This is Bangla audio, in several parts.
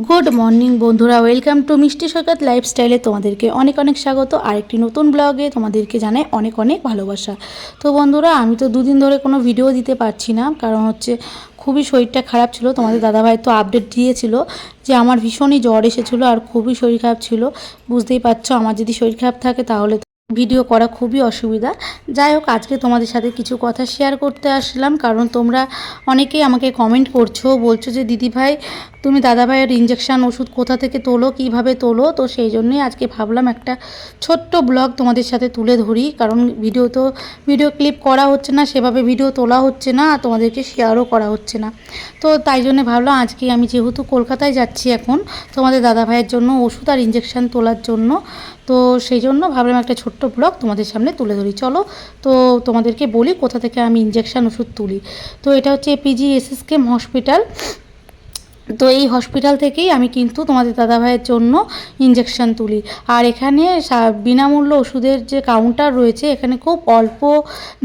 গুড মর্নিং বন্ধুরা, ওয়েলকাম টু মিষ্টি সৈকত লাইফস্টাইলে তোমাদেরকে অনেক অনেক স্বাগত। আরেকটি নতুন ব্লগে তোমাদেরকে জানাই অনেক অনেক ভালোবাসা। তো বন্ধুরা, আমি তো দুদিন ধরে কোনো ভিডিও দিতে পারছি না, কারণ হচ্ছে খুবই শরীরটা খারাপ ছিল। তোমাদের দাদাভাই তো আপডেট দিয়েছিল যে আমার ভীষণই জ্বর এসেছিলো আর খুবই শরীর খারাপ ছিল। বুঝতেই পারছো, আমার যদি শরীর খারাপ থাকে তাহলে ভিডিও করা খুবই অসুবিধা। যাই হোক, আজকে তোমাদের সাথে কিছু কথা শেয়ার করতে আসলাম, কারণ তোমরা অনেকেই আমাকে কমেন্ট করছো, বলছো যে দিদিভাই তুমি দাদাভাইয়ের ইঞ্জেকশান ওষুধ কোথা থেকে তোলো, কিভাবে তোলো। তো সেই জন্যই আজকে ভাবলাম একটা ছোট্ট ব্লগ তোমাদের সাথে তুলে ধরি, কারণ ভিডিও ক্লিপ করা হচ্ছে না, সেভাবে ভিডিও তোলা হচ্ছে না, আর তোমাদেরকে শেয়ারও করা হচ্ছে না। তো তাই জন্য ভাবলাম আজকে আমি যেহেতু কলকাতায় যাচ্ছি এখন তোমাদের দাদাভাইয়ের জন্য ওষুধ আর ইঞ্জেকশান তোলার জন্য, তো সেই জন্য ভাবলাম একটা ছোট্ট ব্লগ তোমাদের সামনে তুলে ধরি। চলো তো তোমাদেরকে বলি কোথা থেকে আমি ইঞ্জেকশান ওষুধ তুলি। তো এটা হচ্ছে PGSSKM হসপিটাল। তো এই হসপিটাল থেকেই আমি কিন্তু তোমাদের দাদাভাইয়ের জন্য ইঞ্জেকশান তুলি। আর এখানে বিনামূল্য ওষুধের যে কাউন্টার রয়েছে, এখানে খুব অল্প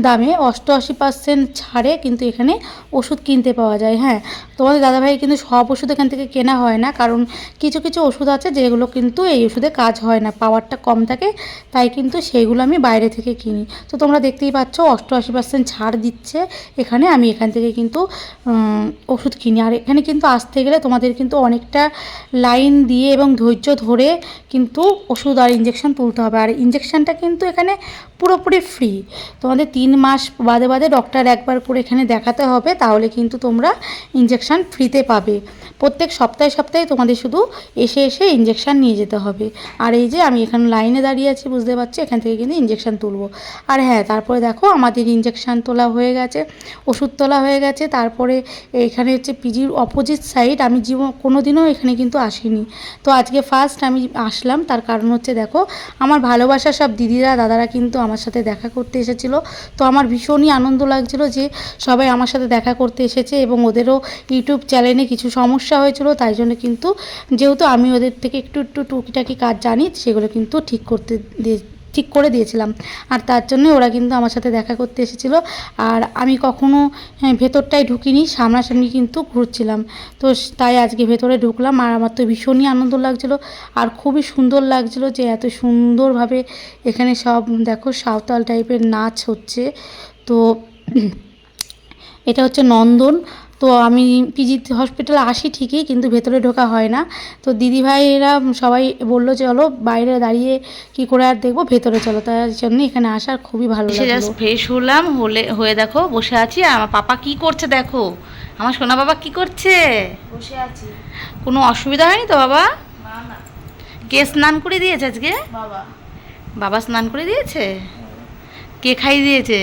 দামে 88% ছাড়ে কিন্তু এখানে ওষুধ কিনতে পাওয়া যায়। হ্যাঁ, তোমাদের দাদাভাই কিন্তু সব ওষুধ এখান থেকে কেনা হয় না, কারণ কিছু কিছু ওষুধ আছে যেগুলো কিন্তু এই ওষুধে কাজ হয় না, পাওয়ারটা কম থাকে, তাই কিন্তু সেইগুলো আমি বাইরে থেকে কিনি। তো তোমরা দেখতেই পাচ্ছ 88% ছাড় দিচ্ছে এখানে, আমি এখান থেকে কিন্তু ওষুধ কিনি। আর এখানে কিন্তু আসতে গেলে তোমাদের কিন্তু অনেকটা লাইন দিয়ে এবং ধৈর্য ধরে কিন্তু ওষুধ আর ইঞ্জেকশান তুলতে হবে। আর ইঞ্জেকশানটা কিন্তু এখানে পুরোপুরি ফ্রি। তোমাদের 3 মাস বাদে বাদে ডক্টর একবার করে এখানে দেখাতে হবে, তাহলে কিন্তু তোমরা ইঞ্জেকশান ফ্রিতে পাবে। প্রত্যেক সপ্তাহে সপ্তাহে তোমাদের শুধু এসে এসে ইঞ্জেকশান নিয়ে যেতে হবে। আর এই যে আমি এখানে লাইনে দাঁড়িয়ে আছি, বুঝতে পারছি, এখান থেকে কিন্তু ইঞ্জেকশান তুলবো। আর হ্যাঁ, তারপরে দেখো আমাদের ইঞ্জেকশান তোলা হয়ে গেছে, ওষুধ তোলা হয়ে গেছে। তারপরে এখানে হচ্ছে পিজির অপোজিট সাইড, আমি কোনো দিনও এখানে কিন্তু আসিনি, তো আজকে ফার্স্ট আমি আসলাম। তার কারণ হচ্ছে দেখো, আমার ভালোবাসার সব দিদিরা দাদারা কিন্তু আমার সাথে দেখা করতে এসেছিলো। তো আমার ভীষণই আনন্দ লাগছিলো যে সবাই আমার সাথে দেখা করতে এসেছে, এবং ওদেরও ইউটিউব চ্যানেলে কিছু সমস্যা হয়েছিল, তাই জন্য কিন্তু যেহেতু আমি ওদের থেকে একটু একটু টুকিটাকি কাজ জানি, সেগুলো কিন্তু ঠিক করে দিয়েছিলাম। আর তার জন্য ওরা কিন্তু আমার সাথে দেখা করতে এসেছিলো। আর আমি কখনো ভেতরটায় ঢুকিনি, সামনাসামনি কিন্তু ঘুরছিলাম। তো তাই আজকে ভেতরে ঢুকলাম, আর আমার তো ভীষণই আনন্দ লাগছিলো আর খুবই সুন্দর লাগছিলো যে এত সুন্দরভাবে এখানে সব দেখো সাঁওতাল টাইপের নাচ হচ্ছে। তো এটা হচ্ছে নন্দন। তো আমি পিজি হসপিটালে আসি ঠিকই, কিন্তু ভেতরে ঢোকা হয় না। তো দিদিভাইয়েরা সবাই বললো চলো বাইরে দাঁড়িয়ে কি করে আর দেখবো, ভেতরে চলো, তার জন্য এখানে আসার খুবই ভালো লাগলো। জাস্ট ফ্রেশ হলাম, হয়ে দেখো বসে আছি। আর আমার পাপা কি করছে দেখো, আমার সোনা বাবা কি করছে, বসে আছি। কোনো অসুবিধা হয়নি তো বাবা? না না, কে স্নান করে দিয়েছে আজকে? বাবা। বাবা স্নান করে দিয়েছে? কে খাইয়ে দিয়েছে?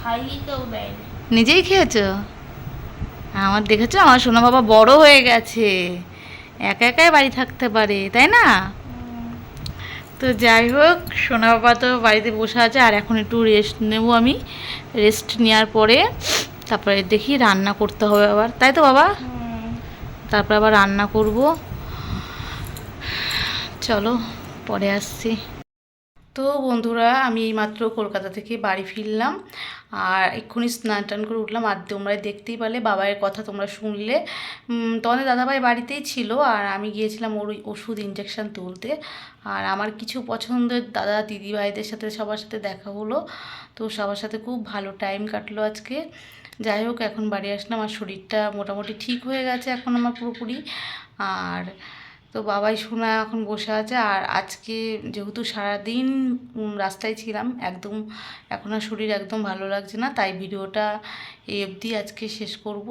খাইয়ে কেউ দেয়নি। নিজেই খেয়েছো? আমার দেখেছো, আমার সোনা বাবা বড় হয়ে গেছে, একা একাই বাড়ি থাকতে পারে, তাই না? তো যাই হোক, সোনা বাবা তো বাড়িতে বসে আছে, আর এখন একটু রেস্ট নেব আমি। রেস্ট নেওয়ার পরে তারপরে দেখি রান্না করতে হবে আবার, তাই তো বাবা? তারপর আবার রান্না করব। চলো পরে আসছি। তো বন্ধুরা, আমি এইমাত্র কলকাতা থেকে বাড়ি ফিরলাম, আর এক্ষুনি স্নান টান করে উঠলাম। আর তোমরা দেখতেই পারলে বাবাইয়ের কথা তোমরা শুনলে, তোমাদের দাদাভাই বাড়িতেই ছিল, আর আমি গিয়েছিলাম ওর ওষুধ ইঞ্জেকশান তুলতে। আর আমার কিছু পছন্দের দাদা দিদিভাইদের সাথে সবার সাথে দেখা হলো, তো সবার সাথে খুব ভালো টাইম কাটলো আজকে। যাই হোক, এখন বাড়ি আসলাম, আর শরীরটা মোটামুটি ঠিক হয়ে গেছে এখন আমার পুরোপুরি। আর তো বাবাই শোনা এখন বসে আছে। আর আজকে যেহেতু সারাদিন রাস্তায় ছিলাম, একদম এখন আর শরীর একদম ভালো লাগছে না, তাই ভিডিওটা এই অবধি আজকে শেষ করব।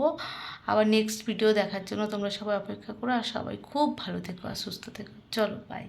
আবার নেক্সট ভিডিও দেখার জন্য তোমরা সবাই অপেক্ষা করো, আর সবাই খুব ভালো থেকো আর সুস্থ থেকো। চলো বাই।